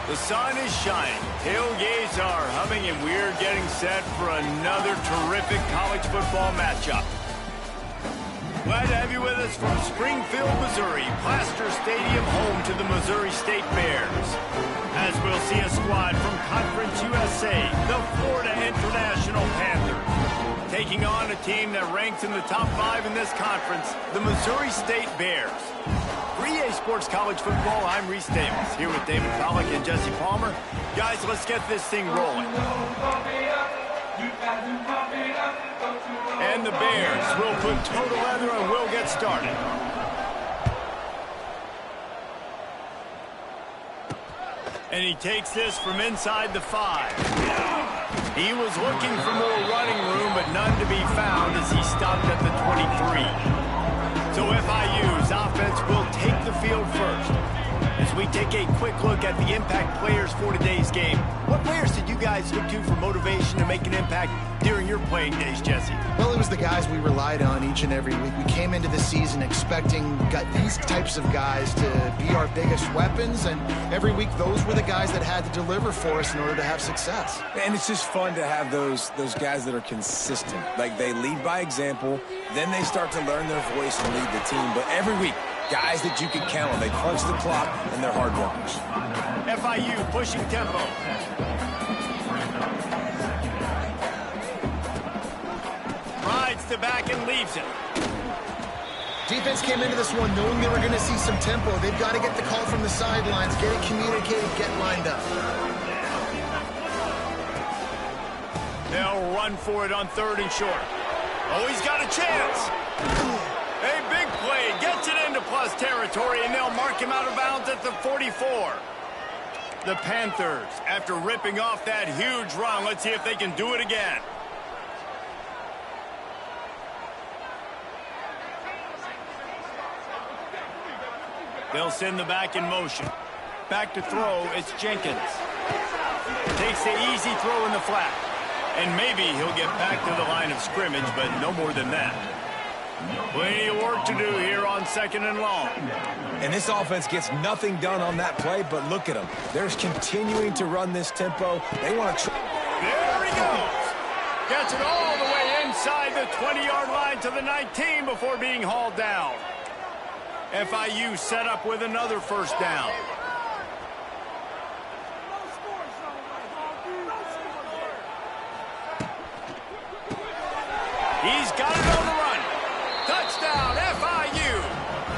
The sun is shining, tailgates are humming, and we're getting set for another terrific college football matchup. Glad to have you with us from Springfield, Missouri, Plaster Stadium, home to the Missouri State Bears. As we'll see a squad from Conference USA, the Florida International Panthers, taking on a team that ranks in the top 5 in this conference, the Missouri State Bears. For EA Sports College Football, I'm Reese Davis, here with David Pollack and Jesse Palmer. Guys, let's get this thing rolling. And the Bears will put toe to leather and we'll get started. And he takes this from inside the 5. He was looking for more running room, but none to be found as he stopped at the 23. So FIU's offense will take the field first. As we take a quick look at the impact players for today's game, what players did you guys look to for motivation to make an impact during your playing days, Jesse? Well, it was the guys we relied on each and every week. We came into the season expecting these types of guys to be our biggest weapons, and every week those were the guys that had to deliver for us in order to have success. And it's just fun to have those guys that are consistent. Like, they lead by example, then they start to learn their voice and lead the team. But every week, guys that you can count on. They punch the clock, and they're hard workers. FIU pushing tempo. Rides to back and leaves it. Defense came into this one knowing they were going to see some tempo. They've got to get the call from the sidelines, get it communicated, get lined up. They'll run for it on 3rd and short. Oh, he's got a chance. A big play, gets it into plus territory, and they'll mark him out of bounds at the 44. The Panthers, after ripping off that huge run, let's see if they can do it again. They'll send the back in motion. Back to throw, it's Jenkins. Takes the easy throw in the flat. And maybe he'll get back to the line of scrimmage, but no more than that. Plenty of work to do here on 2nd and long. And this offense gets nothing done on that play, but look at them. They're continuing to run this tempo. They want to try. There he goes. Gets it all the way inside the 20-yard line to the 19 before being hauled down. FIU set up with another first down. He's got it on the run. Touchdown, FIU.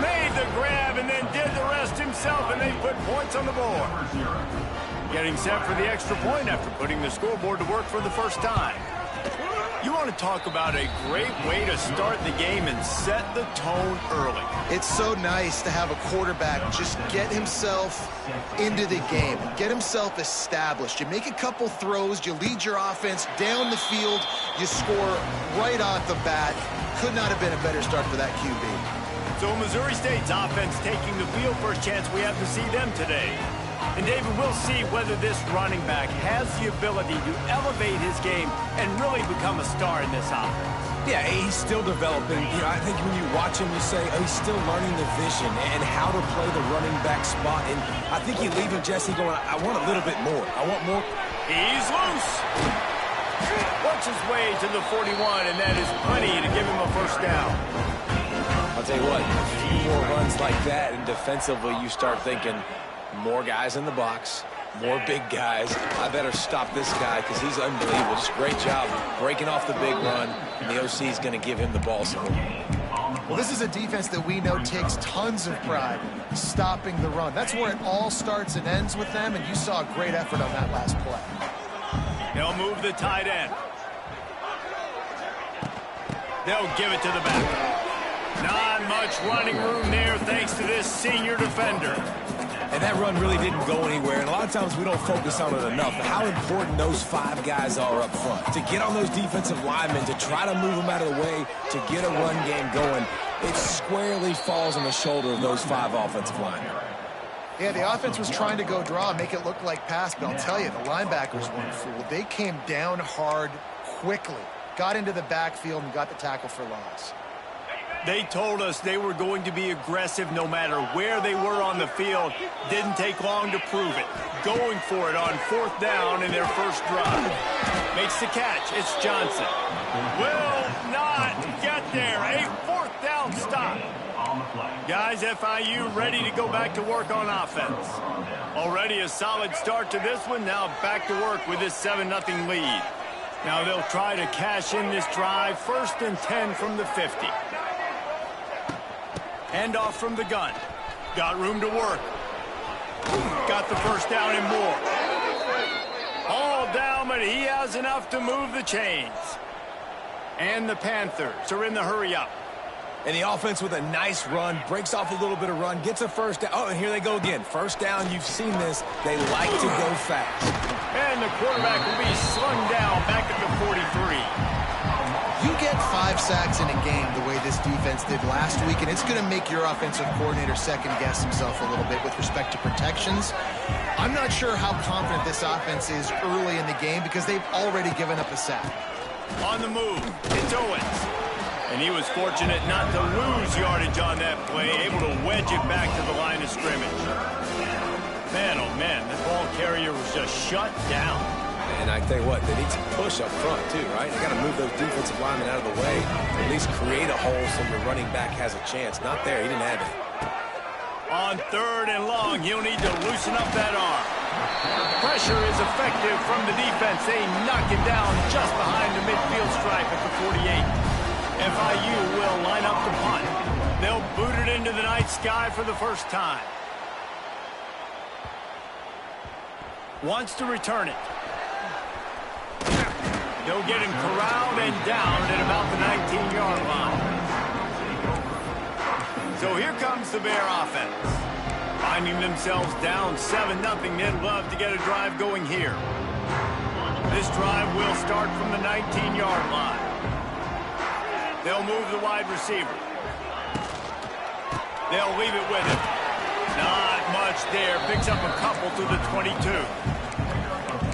Made the grab and then did the rest himself, and they put points on the board. Getting set for the extra point after putting the scoreboard to work for the first time. You want to talk about a great way to start the game and set the tone early. It's so nice to have a quarterback just get himself into the game, get himself established. You make a couple throws, you lead your offense down the field, you score right off the bat. Could not have been a better start for that QB. So Missouri State's offense taking the field, first chance we have to see them today. And David, we'll see whether this running back has the ability to elevate his game and really become a star in this offense. Yeah, he's still developing. You know, I think when you watch him, you say, oh, he's still learning the vision and how to play the running back spot. And I think you leave him, Jesse, going, I want a little bit more. I want more. He's loose. Works his way to the 41, and that is plenty to give him a first down. I'll tell you what, a few more runs like that, and defensively you start thinking, more guys in the box, more big guys. I better stop this guy because he's unbelievable. Just great job breaking off the big run, and the OC is going to give him the ball some more. Well, this is a defense that we know takes tons of pride stopping the run. That's where it all starts and ends with them, and you saw a great effort on that last play. They'll move the tight end. They'll give it to the back. Not much running room there thanks to this senior defender. And that run really didn't go anywhere, and a lot of times we don't focus on it enough. How important those 5 guys are up front. To get on those defensive linemen, to try to move them out of the way, to get a run game going, it squarely falls on the shoulder of those 5 offensive linemen. Yeah, the offense was trying to go draw, make it look like pass, but I'll tell you, the linebackers weren't fooled. They came down hard quickly, got into the backfield, and got the tackle for loss. They told us they were going to be aggressive no matter where they were on the field. Didn't take long to prove it. Going for it on 4th down in their first drive. Makes the catch. It's Johnson. Will not get there. A 4th down stop. Guys, FIU ready to go back to work on offense. Already a solid start to this one. Now back to work with this 7-0 lead. Now they'll try to cash in this drive. 1st and 10 from the 50. Hand off from the gun. Got room to work. Got the first down and more. All down, but he has enough to move the chains. And the Panthers are in the hurry up. And the offense with a nice run, breaks off a little bit of run, gets a first down. Oh, and here they go again. First down, you've seen this. They like to go fast. And the quarterback will be slung down back at the 43. You get 5 sacks in a game the way this defense did last week, and it's going to make your offensive coordinator second-guess himself a little bit with respect to protections. I'm not sure how confident this offense is early in the game because they've already given up a sack. On the move, it's Owens. And he was fortunate not to lose yardage on that play, able to wedge it back to the line of scrimmage. Man, oh man, the ball carrier was just shut down. And I tell you what, they need to push up front too, right? They got to move those defensive linemen out of the way, at least create a hole so the running back has a chance. Not there, he didn't have it. On 3rd and long, he'll need to loosen up that arm. Pressure is effective from the defense. They knock him down just behind the midfield stripe at the 48. FIU will line up the punt. They'll boot it into the night sky for the first time. Wants to return it. They'll get him corralled and down at about the 19-yard line. So here comes the Bear offense. Finding themselves down 7-0, they'd love to get a drive going here. This drive will start from the 19-yard line. They'll move the wide receiver. They'll leave it with him. Not much there. Picks up a couple to the 22.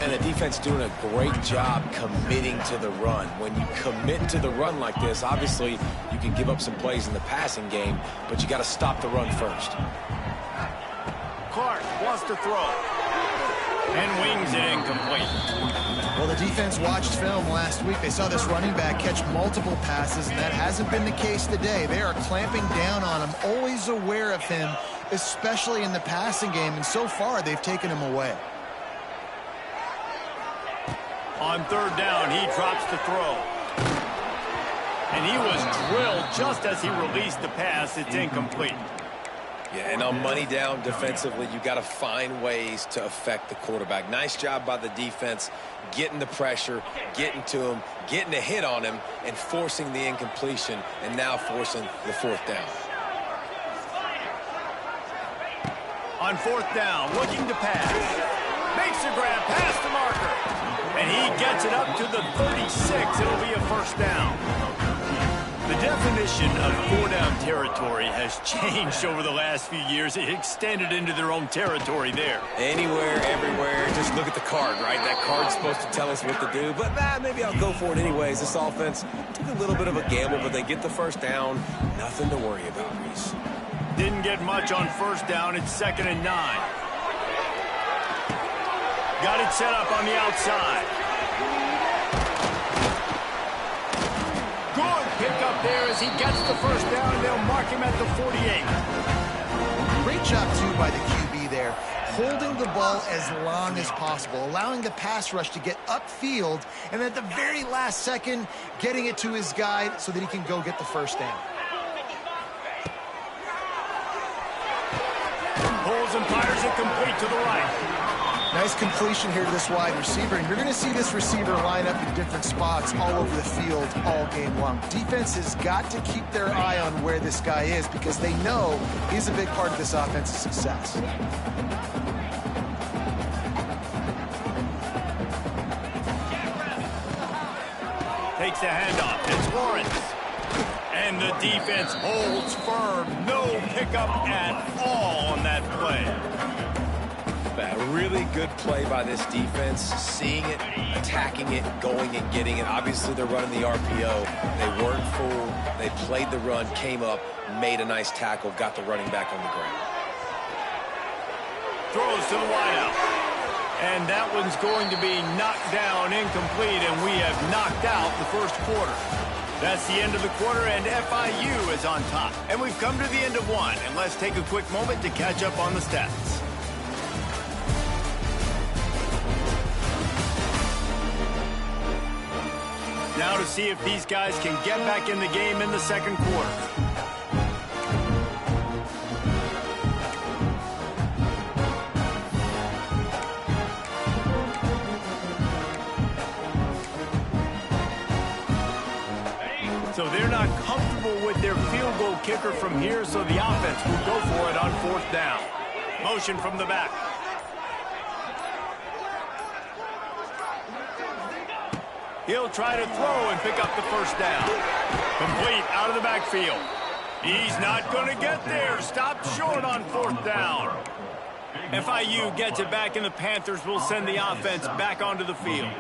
And the defense doing a great job committing to the run. When you commit to the run like this, obviously you can give up some plays in the passing game, but you got to stop the run first. Clark wants to throw. And wings it incomplete. Well, the defense watched film last week. They saw this running back catch multiple passes, and that hasn't been the case today. They are clamping down on him, always aware of him, especially in the passing game, and so far they've taken him away. On 3rd down, he drops to throw. And he was drilled just as he released the pass. It's incomplete. Yeah, and on money down defensively, you got to find ways to affect the quarterback. Nice job by the defense, getting the pressure, getting to him, getting a hit on him, and forcing the incompletion, and now forcing the 4th down. On 4th down, looking to pass. Makes a grab past the marker. And he gets it up to the 36. It'll be a first down. The definition of 4-down territory has changed over the last few years. It extended into their own territory there. Anywhere, everywhere, just look at the card, right? That card's supposed to tell us what to do, but maybe I'll go for it anyways. This offense took a little bit of a gamble, but they get the first down. Nothing to worry about, Reese. Didn't get much on 1st down. It's 2nd and 9. Got it set up on the outside. Good pick up there as he gets the first down. They'll mark him at the 48. Great job, too, by the QB there, holding the ball as long as possible, allowing the pass rush to get upfield, and at the very last second, getting it to his guy so that he can go get the first down. Pulls and fires it complete to the right. Nice completion here to this wide receiver, and you're going to see this receiver line up in different spots all over the field all game long. Defense has got to keep their eye on where this guy is because they know he's a big part of this offense's success. Takes the handoff. It's Lawrence. And the defense holds firm. No pickup at all on that play. bad. Really good play by this defense, seeing it, attacking it, going and getting it. Obviously, they're running the RPO. They weren't fooled. They played the run, came up, made a nice tackle, got the running back on the ground. Throws to the wideout. And that one's going to be knocked down, incomplete, and we have knocked out the first quarter. That's the end of the quarter, and FIU is on top. And we've come to the end of one, and let's take a quick moment to catch up on the stats. Now to see if these guys can get back in the game in the second quarter. So they're not comfortable with their field goal kicker from here, so the offense will go for it on fourth down. Motion from the back. He'll try to throw and pick up the first down. Complete out of the backfield. He's not going to get there. Stopped short on fourth down. FIU gets it back, and the Panthers will send the offense back onto the field.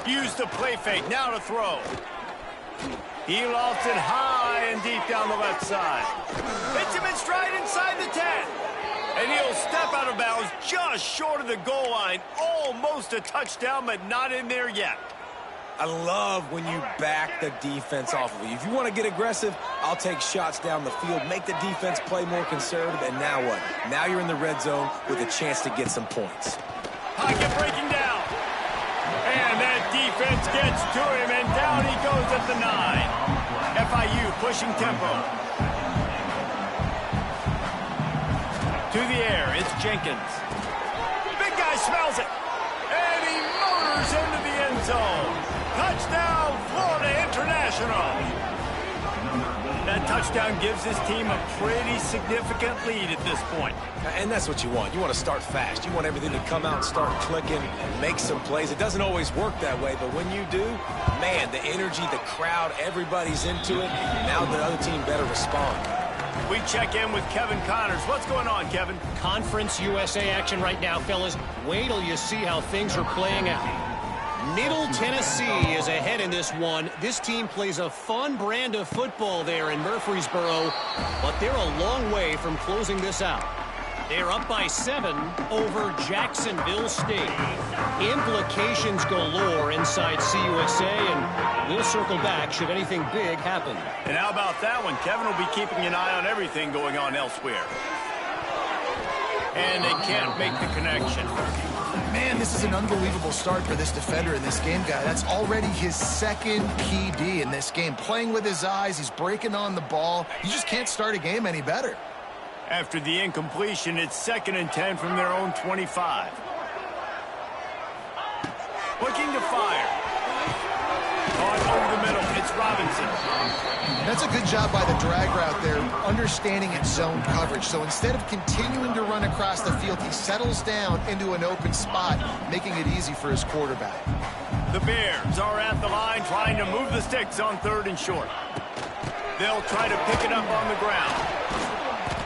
Use the play fake, now to throw. He lofts it high and deep down the left side. Hits him in stride inside the 10. And he'll step out of bounds just short of the goal line. Almost a touchdown, but not in there yet. I love when you back the defense off of you. If you want to get aggressive, I'll take shots down the field, make the defense play more conservative, and now what? Now you're in the red zone with a chance to get some points. Pocket breaking down. And that defense gets to him, and down he goes at the 9. FIU pushing tempo. To the air, it's Jenkins. Big guy smells it. And he motors into the end zone. Touchdown, Florida International. That touchdown gives his team a pretty significant lead at this point. And that's what you want. You want to start fast. You want everything to come out and start clicking, make some plays. It doesn't always work that way, but when you do, man, the energy, the crowd, everybody's into it. Now the other team better respond. We check in with Kevin Connors. What's going on, Kevin? Conference USA action right now, fellas. Wait till you see how things are playing out. Middle Tennessee is ahead in this one. This team plays a fun brand of football there in Murfreesboro, but they're a long way from closing this out. They're up by 7 over Jacksonville State. Implications galore inside CUSA, and we'll circle back should anything big happen. And how about that one? Kevin will be keeping an eye on everything going on elsewhere. And they can't make the connection. Man, this is an unbelievable start for this defender in this game, guy. That's already his second PD in this game. Playing with his eyes, he's breaking on the ball. You just can't start a game any better. After the incompletion, it's 2nd and 10 from their own 25. Looking to fire. Caught over the middle. It's Robinson. That's a good job by the drag route there, understanding its zone coverage. So instead of continuing to run across the field, he settles down into an open spot, making it easy for his quarterback. The Bears are at the line trying to move the sticks on 3rd and short. They'll try to pick it up on the ground.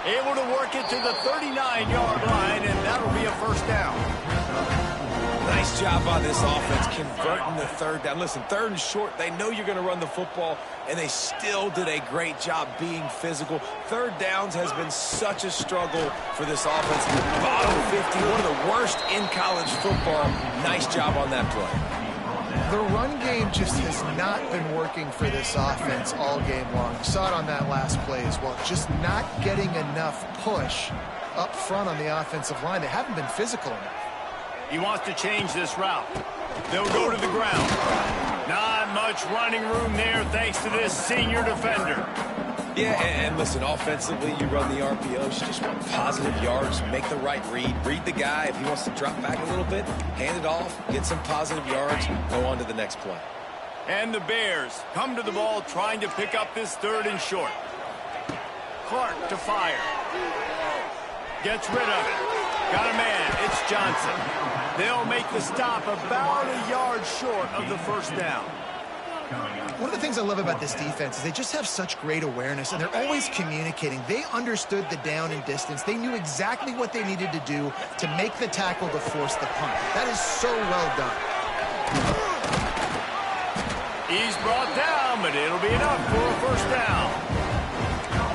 Able to work it to the 39-yard line, and that'll be a first down. Nice job on this offense converting the 3rd down. Listen, 3rd and short, they know you're going to run the football, and they still did a great job being physical. 3rd downs has been such a struggle for this offense. Bottom 50, one of the worst in college football. Nice job on that play. The run game just has not been working for this offense all game long. You saw it on that last play as well. Just not getting enough push up front on the offensive line. They haven't been physical enough. He wants to change this route. They'll go to the ground. Not much running room there thanks to this senior defender. Yeah, and listen, offensively, you run the RPOs. You just want positive yards, make the right read. Read the guy. If he wants to drop back a little bit, hand it off, get some positive yards, go on to the next play. And the Bears come to the ball trying to pick up this 3rd and short. Clark to fire. Gets rid of it. Got a man. It's Johnson. They'll make the stop about a yard short of the first down. One of the things I love about this defense is they just have such great awareness, and they're always communicating. They understood the down and distance. They knew exactly what they needed to do to make the tackle to force the punt. That is so well done. He's brought down, but it'll be enough for a first down.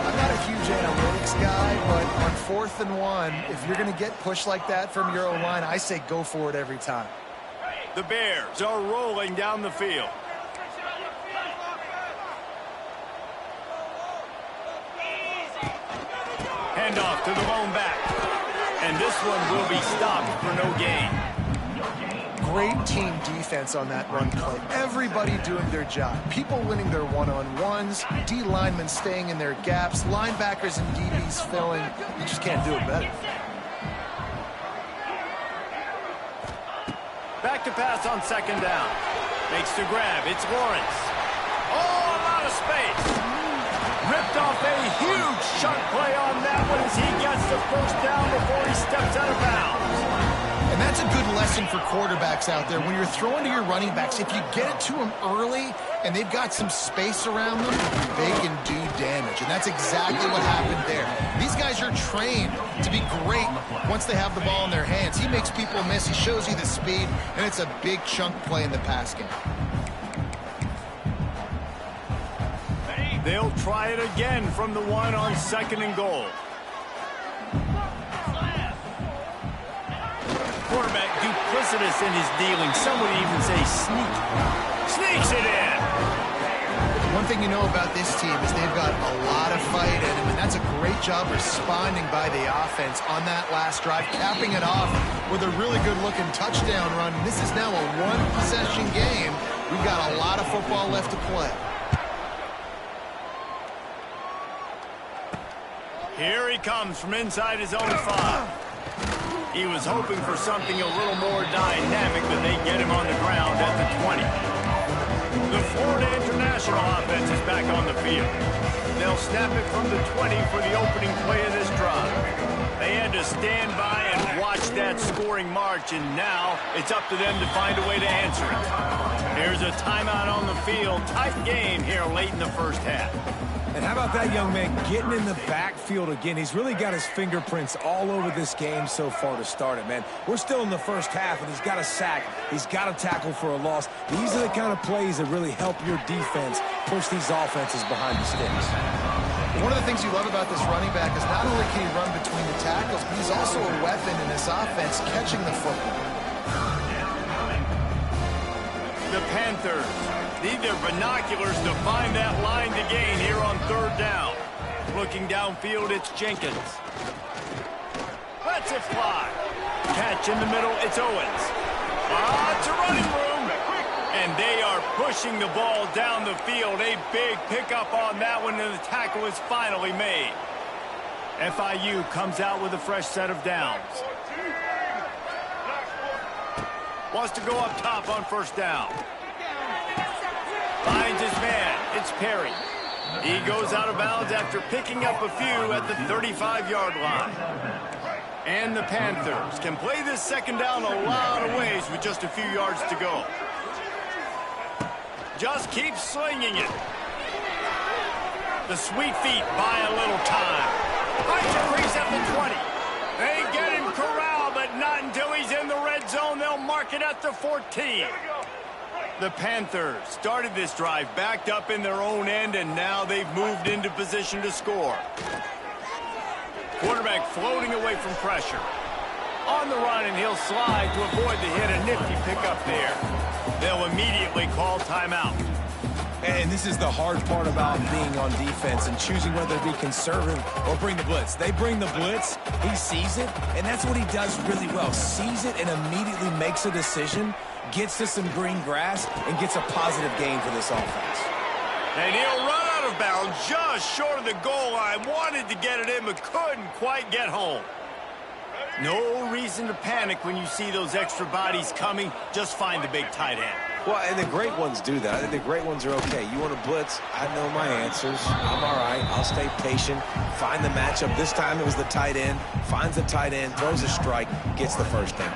I'm not a huge analytics guy, but on 4th and 1, if you're going to get pushed like that from your O-line, I say go for it every time. The Bears are rolling down the field. Handoff to the lone back. And this one will be stopped for no gain. Great team defense on that run play. Everybody doing their job. People winning their one-on-ones, D linemen staying in their gaps, linebackers and DBs filling. You just can't do it better. Back to pass on 2nd down. Makes the grab. It's Lawrence. Oh, a lot of space. Ripped off a huge chunk play on that one as he gets the first down before he steps out of bounds. And that's a good lesson for quarterbacks out there. When you're throwing to your running backs, if you get it to them early and they've got some space around them, they can do damage. And that's exactly what happened there. These guys are trained to be great once they have the ball in their hands. He makes people miss. He shows you the speed, and it's a big chunk play in the pass game. They'll try it again from the 1 on 2nd and goal. Quarterback duplicitous in his dealing. Some would even say sneaky. Sneaks it in. One thing you know about this team is they've got a lot of fight in them, and that's a great job responding by the offense on that last drive, capping it off with a really good-looking touchdown run. This is now a one-possession game. We've got a lot of football left to play. Here he comes from inside his own 5. He was hoping for something a little more dynamic, but they get him on the ground at the 20. The Florida International offense is back on the field. They'll snap it from the 20 for the opening play of this drive. They had to stand by and watch that scoring march, and now it's up to them to find a way to answer it. Here's a timeout on the field. Tight game here late in the first half. And how about that young man getting in the backfield again? He's really got his fingerprints all over this game so far to start it, man. We're still in the first half, and he's got a sack. He's got a tackle for a loss. These are the kind of plays that really help your defense push these offenses behind the sticks. One of the things you love about this running back is not only can he run between the tackles, but he's also a weapon in this offense catching the football. The Panthers need their binoculars to find that line to gain here on 3rd down. Looking downfield, it's Jenkins. Lets it fly. Catch in the middle, it's Owens. It's a running room. And they are pushing the ball down the field. A big pickup on that one, and the tackle is finally made. FIU comes out with a fresh set of downs. Wants to go up top on 1st down. Finds his man. It's Perry. He goes out of bounds after picking up a few at the 35-yard line. And the Panthers can play this 2nd down a lot of ways with just a few yards to go. Just keep slinging it. The sweet feet buy a little time. Finds a crease at the 20. They get him corralled, but not until he's in the red zone. They'll mark it at the 14. The Panthers started this drive backed up in their own end, and now they've moved into position to score. Quarterback floating away from pressure. On the run, and he'll slide to avoid the hit. A nifty pickup there. They'll immediately call timeout. And this is the hard part about being on defense and choosing whether to be conservative or bring the blitz. They bring the blitz, he sees it, and that's what he does really well. Sees it and immediately makes a decision, gets to some green grass, and gets a positive gain for this offense. And he'll run out of bounds just short of the goal line. Wanted to get it in, but couldn't quite get home. No reason to panic when you see those extra bodies coming. Just find the big tight end. Well, and the great ones do that. I think the great ones are okay. You want to blitz? I know my answers. I'm all right. I'll stay patient. Find the matchup. This time it was the tight end. Finds the tight end, throws a strike, gets the first down.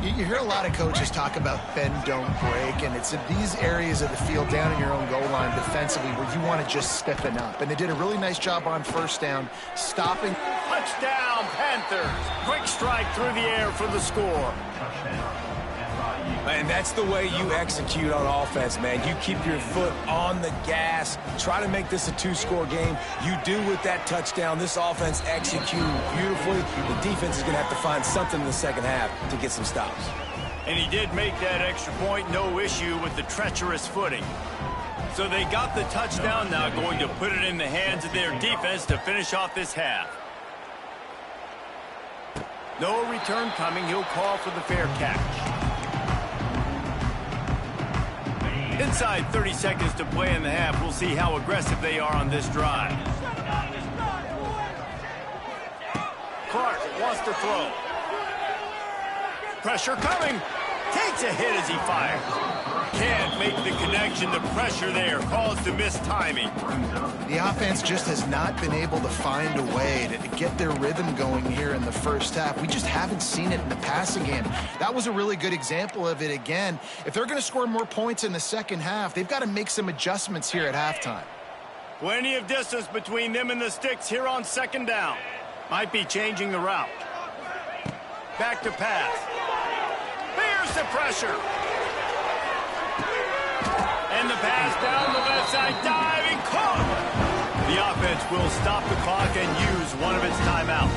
You hear a lot of coaches talk about bend, don't break, and it's in these areas of the field down in your own goal line defensively where you want to just stiffen up. And they did a really nice job on first down, stopping. Touchdown, Panthers. Quick strike through the air for the score. And that's the way you execute on offense, man. You keep your foot on the gas. Try to make this a two-score game. You do with that touchdown. This offense executed beautifully. The defense is going to have to find something in the second half to get some stops. And he did make that extra point, no issue with the treacherous footing. So they got the touchdown, now going to put it in the hands of their defense to finish off this half. No return coming. He'll call for the fair catch. Inside 30 seconds to play in the half. We'll see how aggressive they are on this drive. Clark wants to throw. Pressure coming. Takes a hit as he fires. Can't make the connection. The pressure there caused the missed timing. The offense just has not been able to find a way to get their rhythm going here in the first half. We just haven't seen it in the passing game. That was a really good example of it again. If they're going to score more points in the second half, they've got to make some adjustments here at halftime. Plenty of distance between them and the sticks here on second down. Might be changing the route. Back to pass. Here's the pressure. And the pass down the left side, diving, caught. The offense will stop the clock and use one of its timeouts.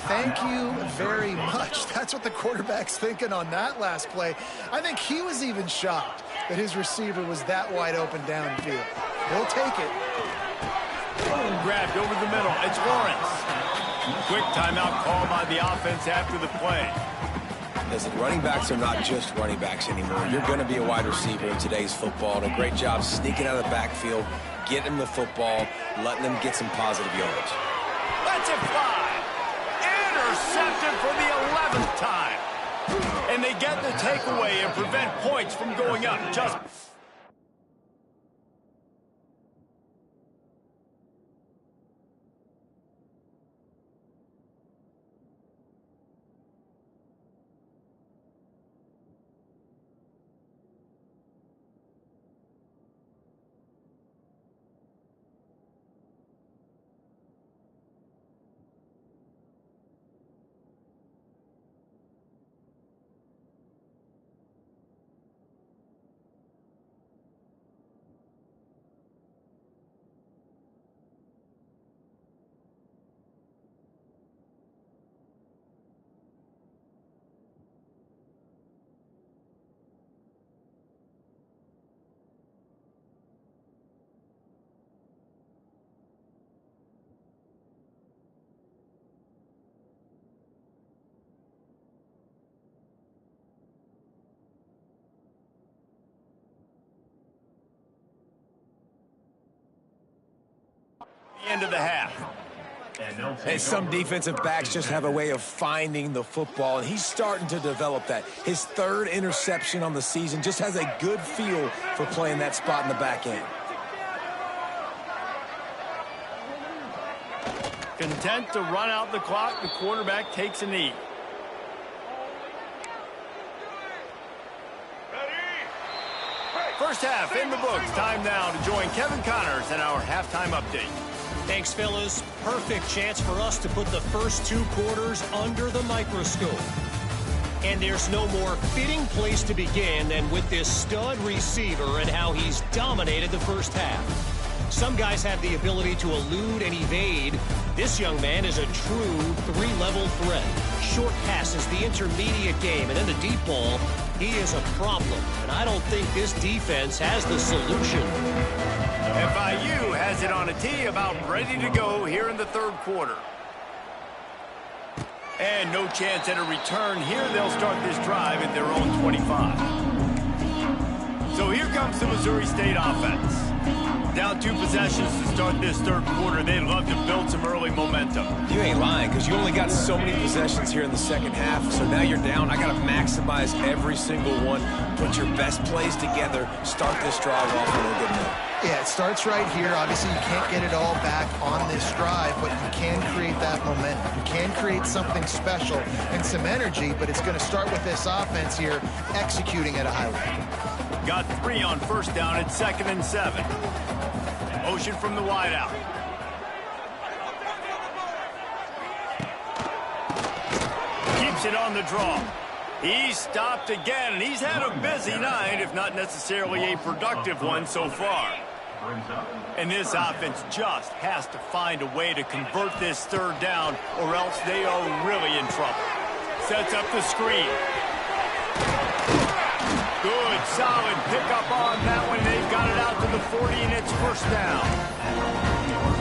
Thank you very much. That's what the quarterback's thinking on that last play. I think he was even shocked that his receiver was that wide open downfield. He'll take it. Grabbed over the middle. It's Lawrence. Quick timeout call by the offense after the play. Listen, running backs are not just running backs anymore. You're going to be a wide receiver in today's football. And a great job sneaking out of the backfield, getting them the football, letting them get some positive yards. Let's it fly. Intercepted for the 11th time. And they get the takeaway and prevent points from going up. Just the end of the half. And some defensive backs just have a way of finding the football, and he's starting to develop that. His third interception on the season, just has a good feel for playing that spot in the back end. Content to run out the clock, the quarterback takes a knee. First half in the books. Time now to join Kevin Connors in our halftime update. Thanks, fellas. Perfect chance for us to put the first two quarters under the microscope. And there's no more fitting place to begin than with this stud receiver and how he's dominated the first half. Some guys have the ability to elude and evade. This young man is a true three-level threat. Short passes, the intermediate game, and then the deep ball. He is a problem, and I don't think this defense has the solution. FIU has it on a tee, about ready to go here in the third quarter. And no chance at a return here. They'll start this drive at their own 25. So here comes the Missouri State offense. Down 2 possessions to start this third quarter. They'd love to build some early momentum. You ain't lying, because you only got so many possessions here in the second half. So now you're down. I got to maximize every single one. Put your best plays together. Start this drive off on a good note. Yeah, it starts right here. Obviously, you can't get it all back on this drive, but you can create that momentum. You can create something special and some energy, but it's going to start with this offense here executing at a high level. Got 3 on first down at 2nd and 7. Motion from the wideout. Keeps it on the draw. He's stopped again, and he's had a busy night, if not necessarily a productive one so far. And this offense just has to find a way to convert this 3rd down, or else they are really in trouble. Sets up the screen. Good, solid pickup on that one. They've got it out to the 40, and it's 1st down.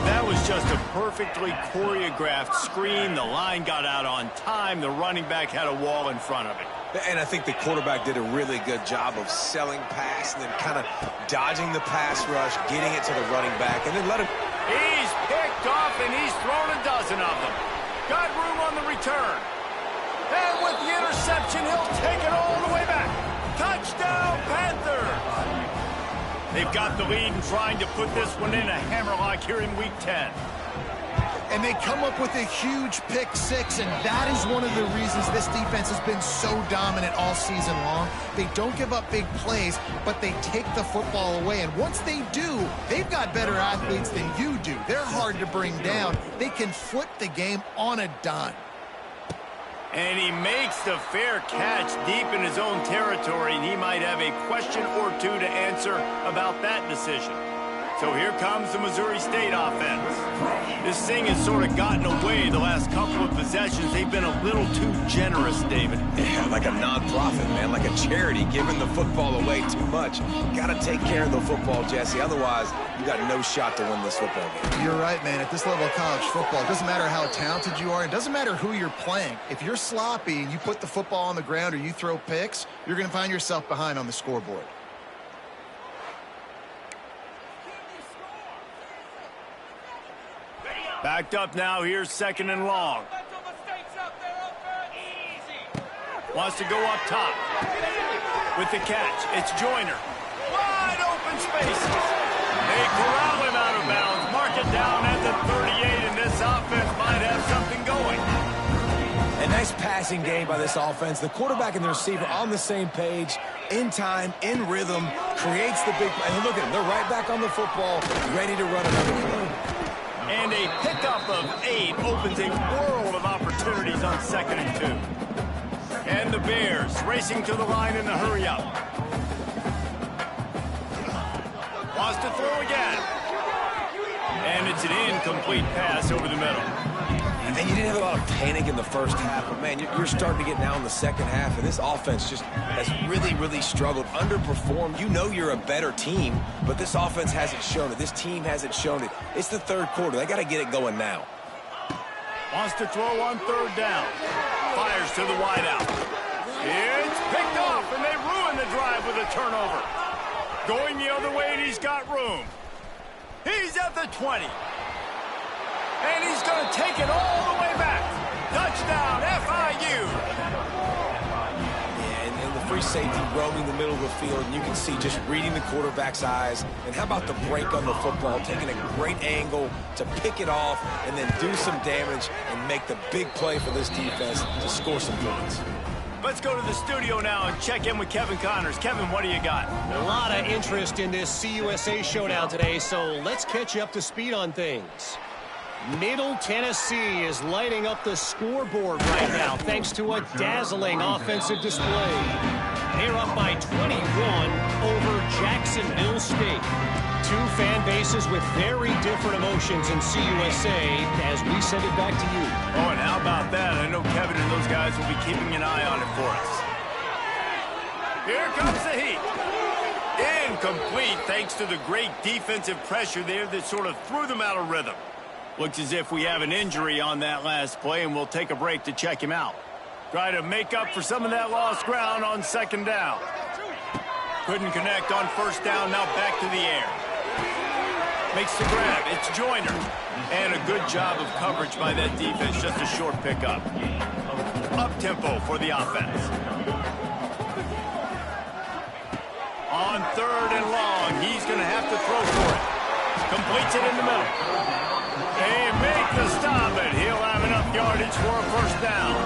That was just a perfectly choreographed screen. The line got out on time. The running back had a wall in front of it. And I think the quarterback did a really good job of selling pass and then kind of dodging the pass rush, getting it to the running back, and then let him... He's picked off, and he's thrown a dozen of them. Got room on the return. And with the interception, he'll take it all the way back. Touchdown, Panthers! They've got the lead and trying to put this one in a hammerlock here in Week 10. And they come up with a huge pick 6, and that is one of the reasons this defense has been so dominant all season long. They don't give up big plays, but they take the football away. And once they do, they've got better athletes than you do. They're hard to bring down. They can flip the game on a dime. And he makes the fair catch deep in his own territory, and he might have a question or two to answer about that decision. So here comes the Missouri State offense. This thing has sort of gotten away the last couple of possessions. They've been a little too generous, David. Yeah, like a nonprofit, man, like a charity, giving the football away too much. Got to take care of the football, Jesse. Otherwise, you got no shot to win this football game. You're right, man. At this level of college football, it doesn't matter how talented you are. It doesn't matter who you're playing. If you're sloppy and you put the football on the ground or you throw picks, you're going to find yourself behind on the scoreboard. Backed up now. Here's 2nd and long. Wants to go up top. With the catch, it's Joyner. Wide open spaces. They corral him out of bounds. Mark it down at the 38, and this offense might have something going. A nice passing game by this offense. The quarterback and the receiver on the same page, in time, in rhythm, creates the big play. And look at them. They're right back on the football, ready to run another play. And a pickup of 8 opens a world of opportunities on 2nd and 2. And the Bears racing to the line in a hurry-up. Wants to throw again. And it's an incomplete pass over the middle. And you didn't have a lot of panic in the first half, but, man, you're starting to get now in the second half, and this offense just has really, really struggled, underperformed. You know you're a better team, but this offense hasn't shown it. This team hasn't shown it. It's the 3rd quarter. They got to get it going now. Wants to throw on 3rd down. Fires to the wideout. It's picked off, and they ruin the drive with a turnover. Going the other way, and he's got room. He's at the 20. And he's going to take it all the way back. Touchdown, FIU. Yeah, and the free safety roaming the middle of the field, and you can see just reading the quarterback's eyes. And how about the break on the football, taking a great angle to pick it off and then do some damage and make the big play for this defense to score some points. Let's go to the studio now and check in with Kevin Connors. Kevin, what do you got? A lot of interest in this CUSA showdown today, so let's catch you up to speed on things. Middle Tennessee is lighting up the scoreboard right now thanks to a dazzling offensive display. They're up by 21 over Jacksonville State. 2 fan bases with very different emotions in CUSA as we send it back to you. Oh, and how about that? I know Kevin and those guys will be keeping an eye on it for us. Here comes the heat. Incomplete thanks to the great defensive pressure there that sort of threw them out of rhythm. Looks as if we have an injury on that last play, and we'll take a break to check him out. Try to make up for some of that lost ground on 2nd down. Couldn't connect on 1st down, now back to the air. Makes the grab, it's Joyner. And a good job of coverage by that defense, just a short pickup. Up-tempo for the offense. On 3rd and long, he's going to have to throw for it. Completes it in the middle. They make the stop, and he'll have enough yardage for a first down.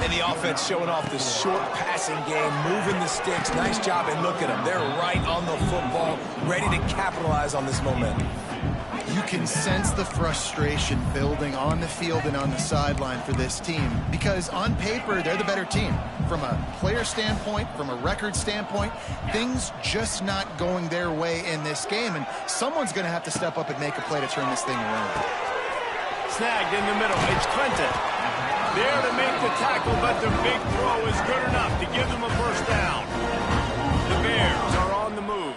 And the offense showing off the short passing game, moving the sticks. Nice job, and look at them. They're right on the football, ready to capitalize on this momentum. You can sense the frustration building on the field and on the sideline for this team because on paper, they're the better team. From a player standpoint, from a record standpoint, things just not going their way in this game, and someone's going to have to step up and make a play to turn this thing around. Snagged in the middle. It's Clinton. There to make the tackle, but the big throw is good enough to give them a first down. The Bears are on the move.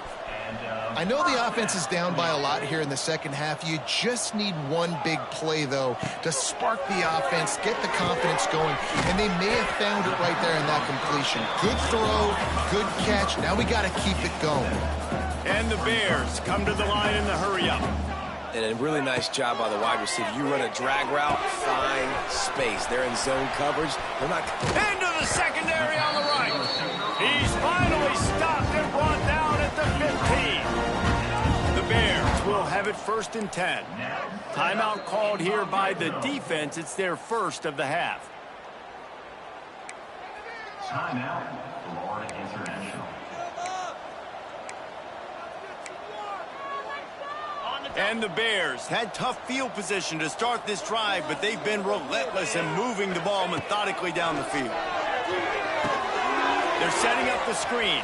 I know the offense is down by a lot here in the second half. You just need one big play, though, to spark the offense, get the confidence going, and they may have found it right there in that completion. Good throw, good catch. Now we got to keep it going. And the Bears come to the line in the hurry-up. And a really nice job by the wide receiver. You run a drag route, find space. They're in zone coverage. They're not... Into the secondary on the right. He's finally stopped and brought down at the 15. The Bears will have it 1st and 10. Timeout called here by the defense. It's their first of the half. Timeout, Florida International. And the Bears had tough field position to start this drive, but they've been relentless in moving the ball methodically down the field. They're setting up the screen.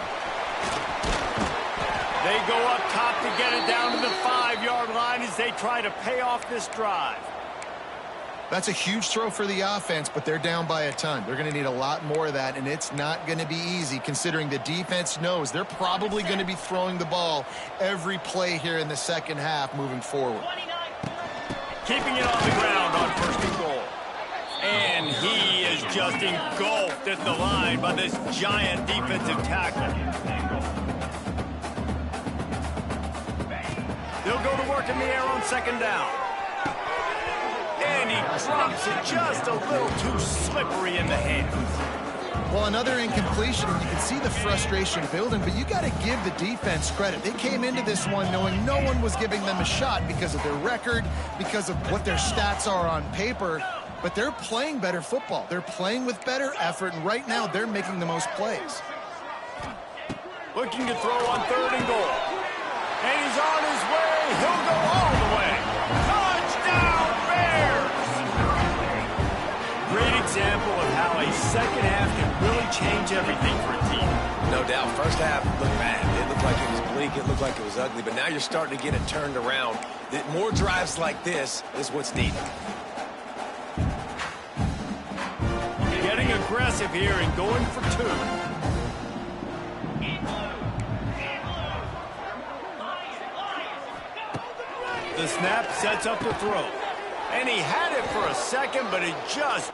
They go up top to get it down to the 5-yard line as they try to pay off this drive. That's a huge throw for the offense, but they're down by a ton. They're going to need a lot more of that, and it's not going to be easy considering the defense knows they're probably going to be throwing the ball every play here in the second half moving forward. Keeping it on the ground on 1st and goal. And he is just engulfed at the line by this giant defensive tackle. They'll go to work in the air on 2nd down. And he drops it just a little too slippery in the hands. Well, another incompletion, and you can see the frustration building, but you got to give the defense credit. They came into this one knowing no one was giving them a shot because of their record, because of what their stats are on paper, but they're playing better football. They're playing with better effort, and right now they're making the most plays. Looking to throw on 3rd and goal. And he's on his way. He'll go all the way. Touchdown, Bears! Great example of how a second half can really change everything for a team. No doubt. First half looked bad. It looked like it was bleak. It looked like it was ugly. But now you're starting to get it turned around. More drives like this is what's needed. Getting aggressive here and going for 2. The snap sets up the throw. And he had it for a second, but it just...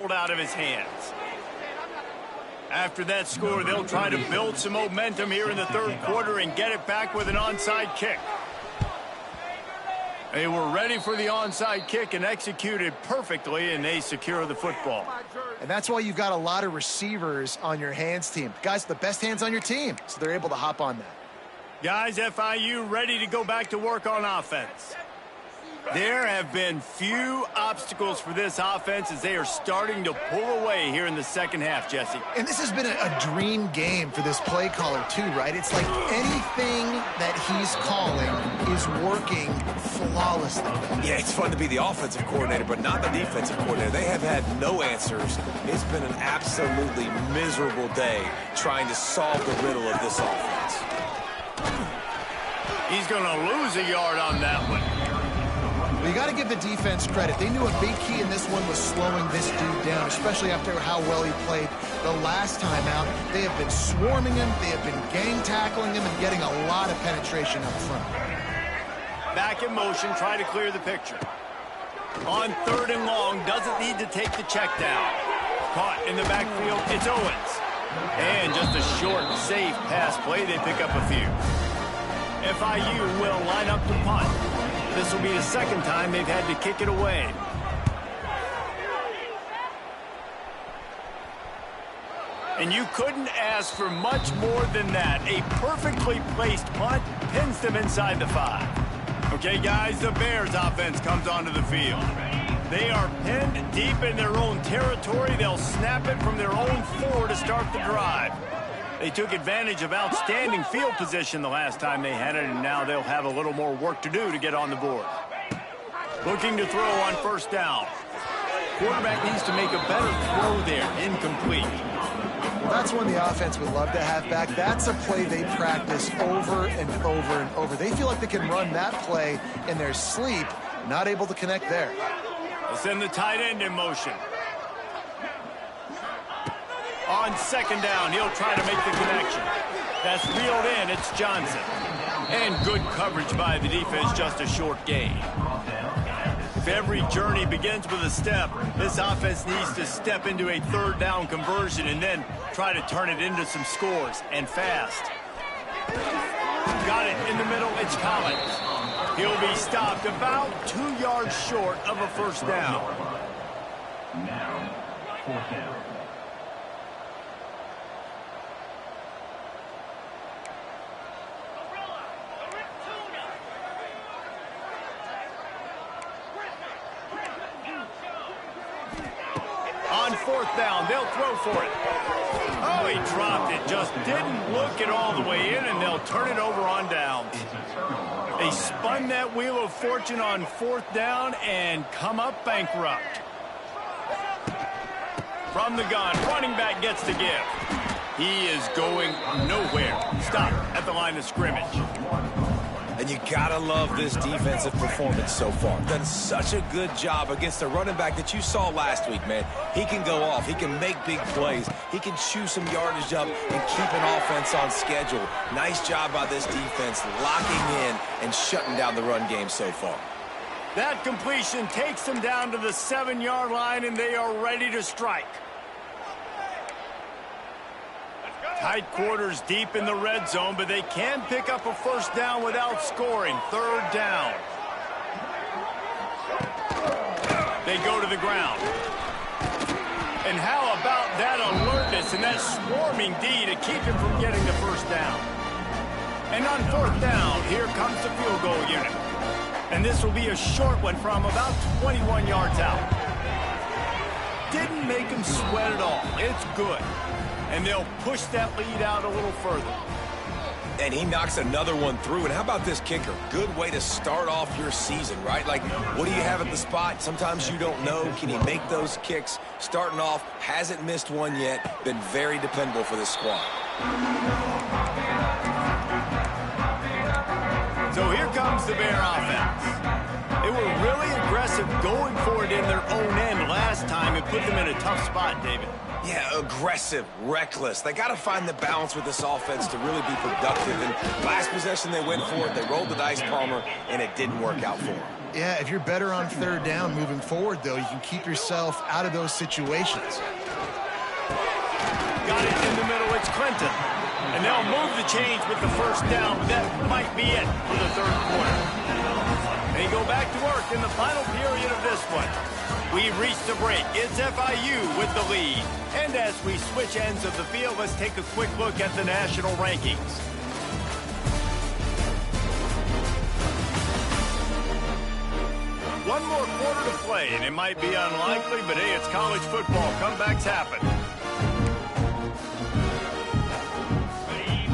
rolled out of his hands. After that score, they'll try to build some momentum here in the third quarter and get it back with an onside kick. They were ready for the onside kick and executed perfectly, and they secure the football. And that's why you've got a lot of receivers on your hands team. Guys, the best hands on your team, so they're able to hop on that. Guys, FIU ready to go back to work on offense. There have been few obstacles for this offense as they are starting to pull away here in the second half, Jesse. And this has been a dream game for this play caller too, right? It's like anything that he's calling is working flawlessly. Yeah, it's fun to be the offensive coordinator, but not the defensive coordinator. They have had no answers. It's been an absolutely miserable day trying to solve the riddle of this offense. He's going to lose a yard on that one. You got to give the defense credit. They knew a big key in this one was slowing this dude down, especially after how well he played the last time out. They have been swarming him. They have been gang tackling him and getting a lot of penetration up front. Back in motion, try to clear the picture. On third and long, doesn't need to take the check down. Caught in the backfield, it's Owens. And just a short, safe pass play, they pick up a few. FIU will line up to punt. This will be the second time they've had to kick it away. And you couldn't ask for much more than that. A perfectly placed punt pins them inside the 5. Okay, guys, the Bears offense comes onto the field. They are pinned deep in their own territory. They'll snap it from their own 4 to start the drive. They took advantage of outstanding field position the last time they had it, and now they'll have a little more work to do to get on the board. Looking to throw on first down. Quarterback needs to make a better throw there. Incomplete. Well, that's one the offense would love to have back. That's a play they practice over and over and over. They feel like they can run that play in their sleep, not able to connect there. They'll send the tight end in motion. On second down, he'll try to make the connection. That's reeled in, it's Johnson. And good coverage by the defense, just a short gain. If every journey begins with a step, this offense needs to step into a third down conversion and then try to turn it into some scores, and fast. Got it in the middle, it's Collins. He'll be stopped about 2 yards short of a first down. Now, fourth down. On fourth down, they'll throw for it. Oh, he dropped it. Just didn't look it all the way in, and they'll turn it over on downs. They spun that wheel of fortune on fourth down and come up bankrupt. From the gun, running back gets the give. He is going nowhere. Stop at the line of scrimmage. And you gotta love this defensive performance so far. Done such a good job against the running back that you saw last week, man. He can go off. He can make big plays. He can chew some yardage up and keep an offense on schedule. Nice job by this defense locking in and shutting down the run game so far. That completion takes them down to the 7-yard line, and they are ready to strike. Tight quarters deep in the red zone, but they can pick up a first down without scoring. Third down. They go to the ground. And how about that alertness and that swarming D to keep him from getting the first down? And on fourth down, here comes the field goal unit. And this will be a short one from about 21 yards out. Didn't make him sweat at all. It's good. And they'll push that lead out a little further. And he knocks another one through. And how about this kicker? Good way to start off your season, right? Like, what do you have at the spot? Sometimes you don't know. Can he make those kicks? Starting off, hasn't missed one yet. Been very dependable for this squad. So here comes the Bear offense. They were really aggressive going for it in their own end last time. It put them in a tough spot, David. Yeah, aggressive, reckless. They got to find the balance with this offense to really be productive. And last possession they went for it, they rolled the dice, Palmer, and it didn't work out for them. Yeah, if you're better on third down moving forward, though, you can keep yourself out of those situations. Got it in the middle. It's Clinton. And they'll move the chains with the first down, but that might be it for the third quarter. They go back to work in the final period of this one. We reached a break. It's FIU with the lead. And as we switch ends of the field, let's take a quick look at the national rankings. One more quarter to play, and it might be unlikely, but hey, it's college football. Comebacks happen.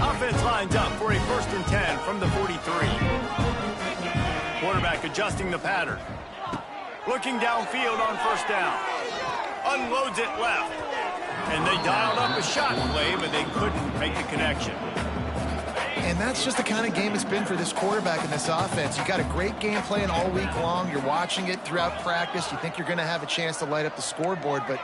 Offense lines up for a 1st and 10 from the 43. Quarterback adjusting the pattern. Looking downfield on first down. Unloads it left. And they dialed up a shot play, but they couldn't make the connection. And that's just the kind of game it's been for this quarterback in this offense. You got a great game plan all week long. You're watching it throughout practice. You think you're going to have a chance to light up the scoreboard, but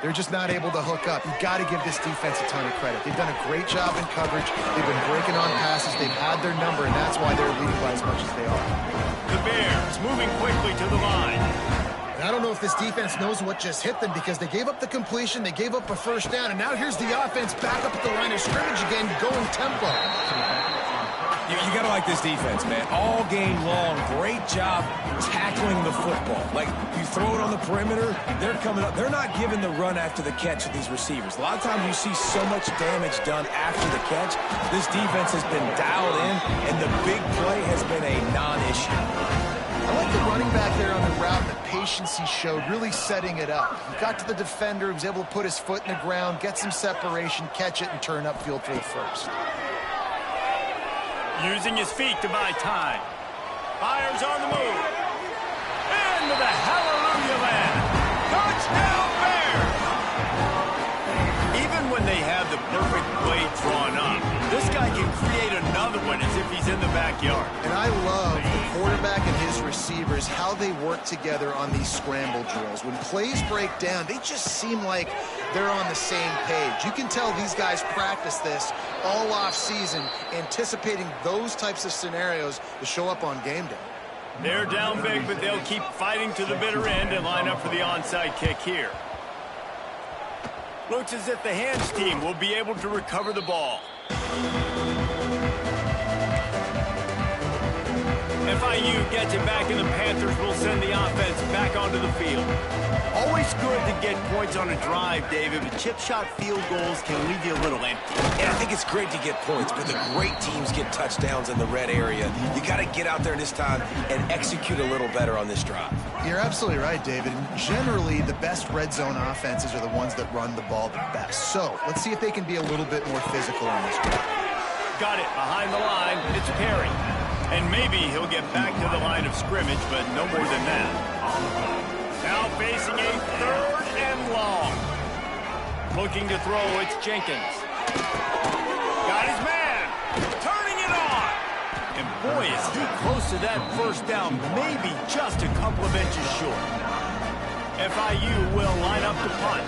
they're just not able to hook up. You've got to give this defense a ton of credit. They've done a great job in coverage. They've been breaking on passes. They've had their number, and that's why they're leading by as much as they are. The Bears moving quickly to the line. And I don't know if this defense knows what just hit them because they gave up the completion, they gave up a first down, and now here's the offense back up at the line of scrimmage again, going tempo. You got to like this defense, man. All game long, great job tackling the football. Like, you throw it on the perimeter, they're coming up. They're not giving the run after the catch with these receivers. A lot of times you see so much damage done after the catch. This defense has been dialed in, and the big play has been a non-issue. I like the running back there on the route and the patience he showed, really setting it up. He got to the defender, he was able to put his foot in the ground, get some separation, catch it, and turn upfield for the first. Using his feet to buy time. Fires on the move. Into the hallelujah land. Touchdown Bears! Even when they have the perfect play drawn up, this guy can create another one as if he's in the backyard. And I love the quarterback and his receivers, how they work together on these scramble drills. When plays break down, they just seem like they're on the same page. You can tell these guys practice this all off season, anticipating those types of scenarios to show up on game day. They're down big, but they'll keep fighting to the bitter end and line up for the onside kick here. Looks as if the hands team will be able to recover the ball. FIU gets it back, and the Panthers will send the offense back onto the field. Always good to get points on a drive, David, but chip shot field goals can leave you a little empty. Yeah, I think it's great to get points, but the great teams get touchdowns in the red area. You got to get out there this time and execute a little better on this drive. You're absolutely right, David. And generally, the best red zone offenses are the ones that run the ball the best. So let's see if they can be a little bit more physical on this drive. Got it behind the line. It's Perry. And maybe he'll get back to the line of scrimmage, but no more than that. Now facing a 3rd and long. Looking to throw, it's Jenkins. Got his man. Turning it on. And boy, is he close to that first down, maybe just a couple of inches short. FIU will line up to punt.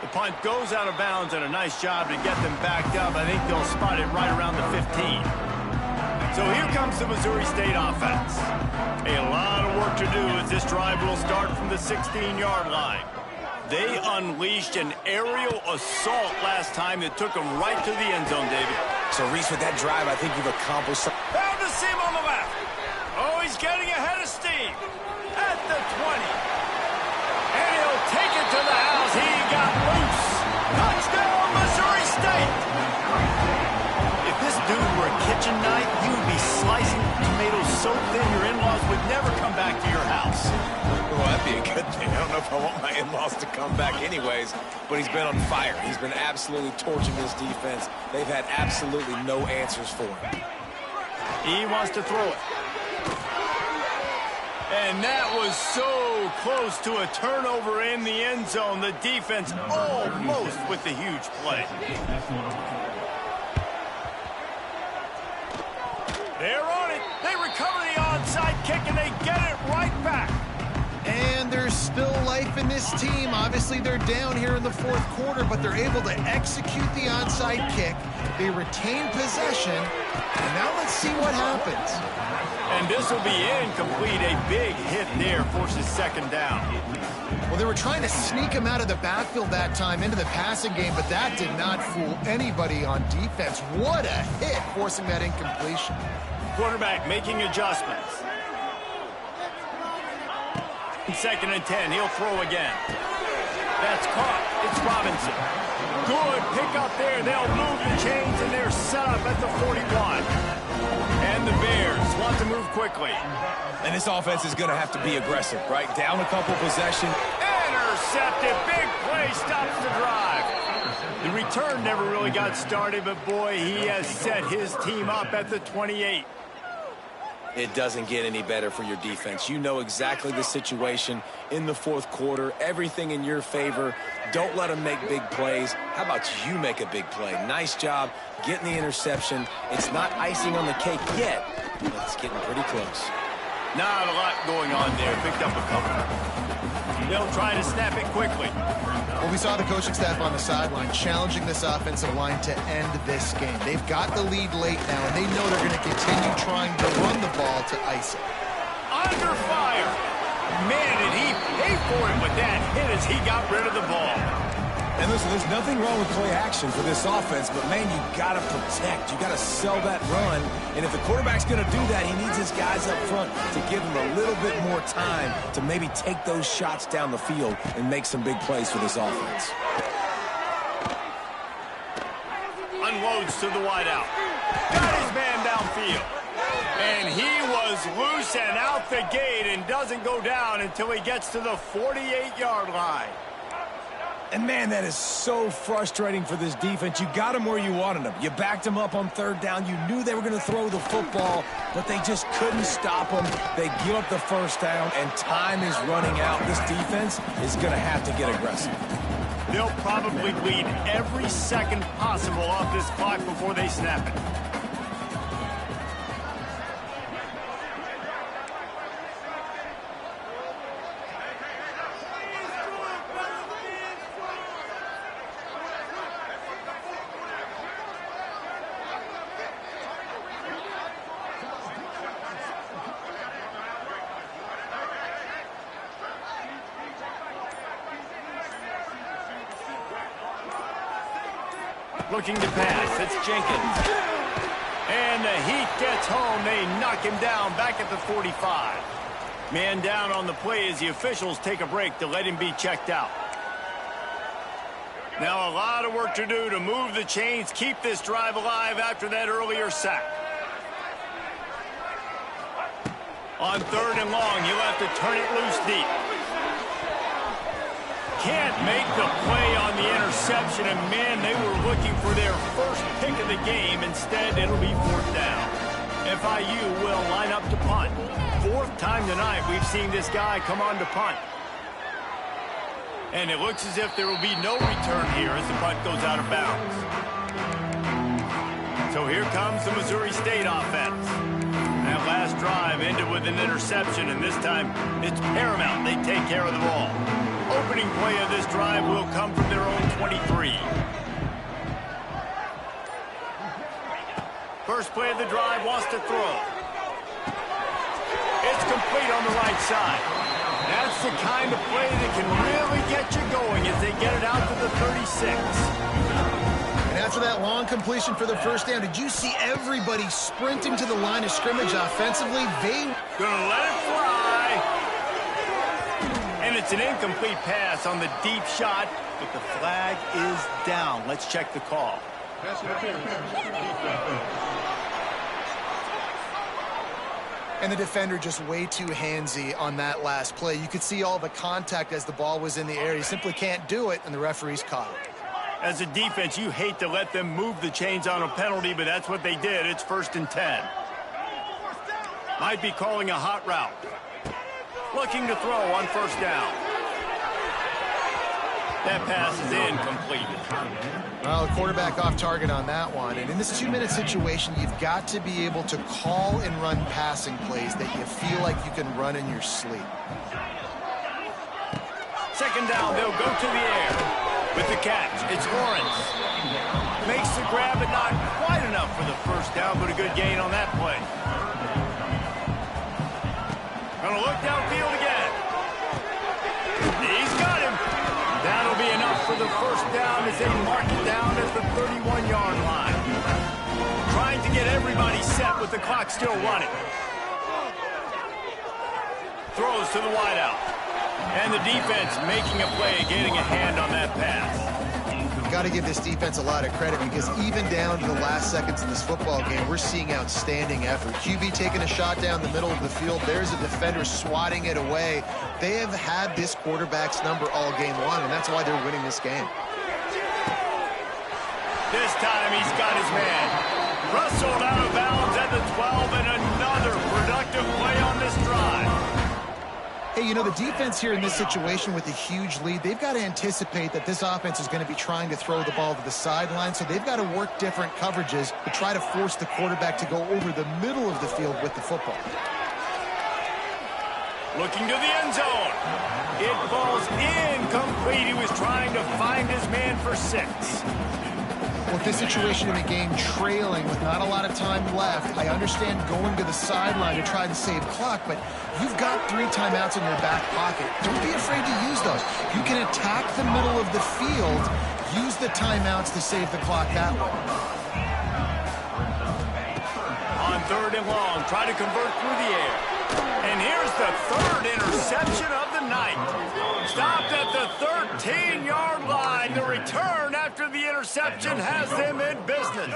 The punt goes out of bounds, and a nice job to get them backed up. I think they'll spot it right around the 15. So here comes the Missouri State offense. A lot of work to do as this drive will start from the 16-yard line. They unleashed an aerial assault last time that took them right to the end zone, David. So, Reese, with that drive, I think you've accomplished something. Found the seam on the left. Oh, he's getting ahead of steam. At the 20. And he'll take it to the house. He got loose. Touchdown, Missouri State. If this dude were a kitchen knife, you would be slicing tomatoes so thin your in-laws would never come back to your house. Well, that'd be a good thing. I don't know if I want my in-laws to come back anyways, but he's been on fire. He's been absolutely torching this defense. They've had absolutely no answers for him. He wants to throw it. And that was so close to a turnover in the end zone. The defense almost with the huge play. They're on it. They recover the onside kick, and they get it right back. on, there's still life in this team. Obviously, they're down here in the fourth quarter, but they're able to execute the onside kick. They retain possession, and now let's see what happens. And this will be incomplete. A big hit there forces second down. Well, they were trying to sneak him out of the backfield that time into the passing game, but that did not fool anybody on defense. What a hit, forcing that incompletion. Quarterback making adjustments. Second and 10, he'll throw again. That's caught. It's Robinson. Good pick up there. They'll move the chains, and they're set up at the 41. And the Bears want to move quickly. And this offense is going to have to be aggressive, right? Down a couple possession. Intercepted. Big play stops the drive. The return never really got started, but boy, he has set his team up at the 28. It doesn't get any better for your defense. You know exactly the situation in the fourth quarter. Everything in your favor. Don't let them make big plays. How about you make a big play? Nice job getting the interception. It's not icing on the cake yet, but it's getting pretty close. Not a lot going on there. Picked up a couple. They'll try to snap it quickly. Well, we saw the coaching staff on the sideline challenging this offensive line to end this game. They've got the lead late now, and they know they're going to continue trying to run the ball to ice it. Under fire. Man, did he pay for it with that hit as he got rid of the ball. And listen, there's nothing wrong with play action for this offense, but man, you got to protect. You got to sell that run. And if the quarterback's going to do that, he needs his guys up front to give him a little bit more time to maybe take those shots down the field and make some big plays for this offense. Unloads to the wideout. Got his man downfield. And he was loose and out the gate and doesn't go down until he gets to the 48-yard line. And, man, that is so frustrating for this defense. You got them where you wanted them. You backed them up on third down. You knew they were going to throw the football, but they just couldn't stop them. They give up the first down, and time is running out. This defense is going to have to get aggressive. They'll probably bleed every second possible off this clock before they snap it. Looking to pass, it's Jenkins. And the heat gets home. They knock him down back at the 45. Man down on the play as the officials take a break to let him be checked out. Now a lot of work to do to move the chains, keep this drive alive after that earlier sack. On third and long, he'll have to turn it loose deep. Can't make the play on the interception, and man, they were looking for their first pick of the game. Instead, it'll be fourth down. FIU will line up to punt. Fourth time tonight we've seen this guy come on to punt. And it looks as if there will be no return here as the punt goes out of bounds. So here comes the Missouri State offense. That last drive ended with an interception, and this time it's paramount they take care of the ball. Opening play of this drive will come from their own 23. First play of the drive wants to throw. It's complete on the right side. That's the kind of play that can really get you going as they get it out to the 36. And after that long completion for the first down, did you see everybody sprinting to the line of scrimmage offensively? They gonna let it fly. And it's an incomplete pass on the deep shot, but the flag is down. Let's check the call. And the defender just way too handsy on that last play. You could see all the contact as the ball was in the air. He simply can't do it, and the referee's caught it. As a defense, you hate to let them move the chains on a penalty, but that's what they did. It's 1st and 10. Might be calling a hot route. Looking to throw on first down. That pass is incomplete. Well, the quarterback off target on that one. And in this 2-minute situation, you've got to be able to call and run passing plays that you feel like you can run in your sleep. Second down, they'll go to the air. With the catch, it's Lawrence. Makes the grab, but not quite enough for the first down, but a good gain on that play. Gonna look downfield again. He's got him. That'll be enough for the first down as they mark it down at the 31-yard line. Trying to get everybody set with the clock still running. Throws to the wideout. And the defense making a play, getting a hand on that pass. Got to give this defense a lot of credit because even down to the last seconds in this football game, we're seeing outstanding effort. QB taking a shot down the middle of the field. There's a defender swatting it away. They have had this quarterback's number all game long, and that's why they're winning this game. This time he's got his man. Rustled out of bounds at the 12, and another productive play on this drive. Hey, you know, the defense here in this situation with a huge lead, they've got to anticipate that this offense is going to be trying to throw the ball to the sideline, so they've got to work different coverages to try to force the quarterback to go over the middle of the field with the football. Looking to the end zone. It falls incomplete. He was trying to find his man for 6. With this situation in the game trailing with not a lot of time left, I understand going to the sideline to try to save clock, but you've got 3 timeouts in your back pocket. Don't be afraid to use those. You can attack the middle of the field, use the timeouts to save the clock that way. On 3rd and long, try to convert through the air. And here's the 3rd interception of the night. Stopped at the 13-yard line. The return after the interception has them in business.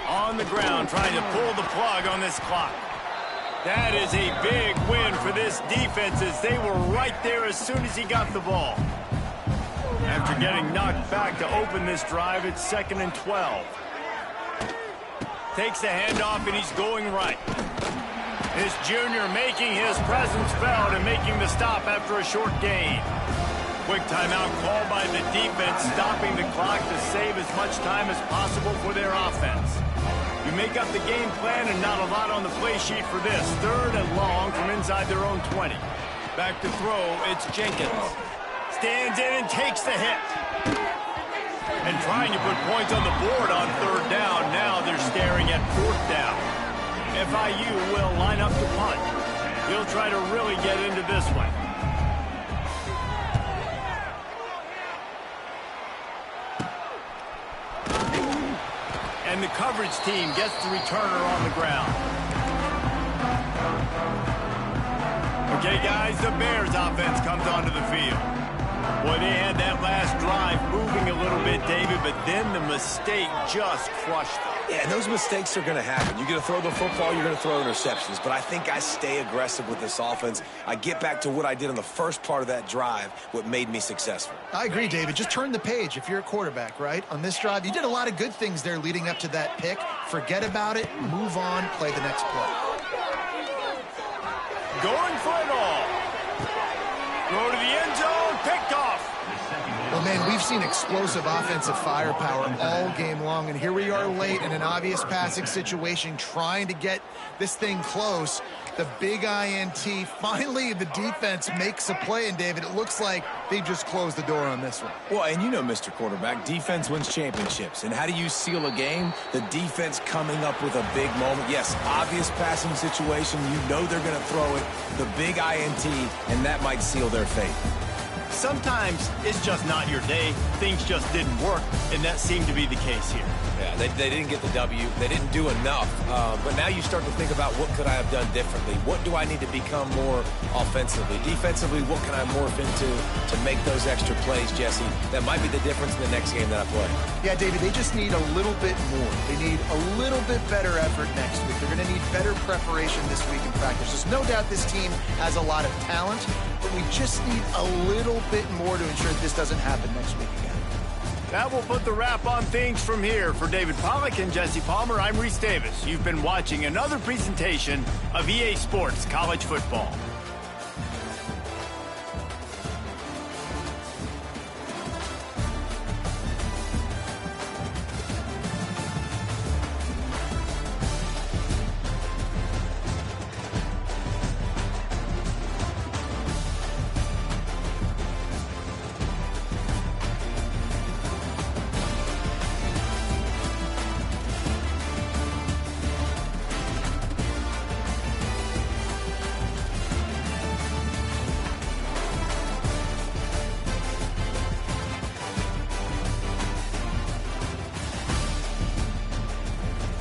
On the ground, trying to pull the plug on this clock. That is a big win for this defense as they were right there as soon as he got the ball. After getting knocked back to open this drive, it's 2nd and 12. Takes the handoff, and he's going right. This junior making his presence felt and making the stop after a short gain. Quick timeout called by the defense, stopping the clock to save as much time as possible for their offense. You make up the game plan and not a lot on the play sheet for this. 3rd and long from inside their own 20. Back to throw, it's Jenkins. Stands in and takes the hit. And trying to put points on the board on 3rd down. Now they're staring at 4th down. FIU will line up to punt. He'll try to really get into this one. And the coverage team gets the returner on the ground. Okay, guys, the Bears offense comes onto the field. Boy, they had that last drive moving a little bit, David, but then the mistake just crushed them. Yeah, and those mistakes are going to happen. You're going to throw the football, you're going to throw interceptions. But I think I stay aggressive with this offense. I get back to what I did in the first part of that drive, what made me successful. I agree, David. Just turn the page if you're a quarterback, right? On this drive, you did a lot of good things there leading up to that pick. Forget about it, move on, play the next play. Going for it all. Throw to the end zone, picked off. Well, man, we've seen explosive offensive firepower all game long, and here we are late in an obvious passing situation trying to get this thing close. The big INT. Finally, the defense makes a play, and, David, it looks like they just closed the door on this one. Well, and you know, Mr. Quarterback, defense wins championships. And how do you seal a game? The defense coming up with a big moment. Yes, obvious passing situation. You know they're going to throw it. The big INT, and that might seal their fate. Sometimes it's just not your day. Things just didn't work, and that seemed to be the case here. Yeah, they didn't get the W. They didn't do enough. But now you start to think about what could I have done differently? What do I need to become more offensively? Defensively, what can I morph into to make those extra plays, Jesse? That might be the difference in the next game that I play. Yeah, David, they just need a little bit more. They need a little bit better effort next week. They're going to need better preparation this week in practice. There's no doubt this team has a lot of talent, but we just need a little bit more to ensure that this doesn't happen next week again. That will put the wrap on things from here. For David Pollack and Jesse Palmer, I'm Reese Davis. You've been watching another presentation of EA Sports College Football.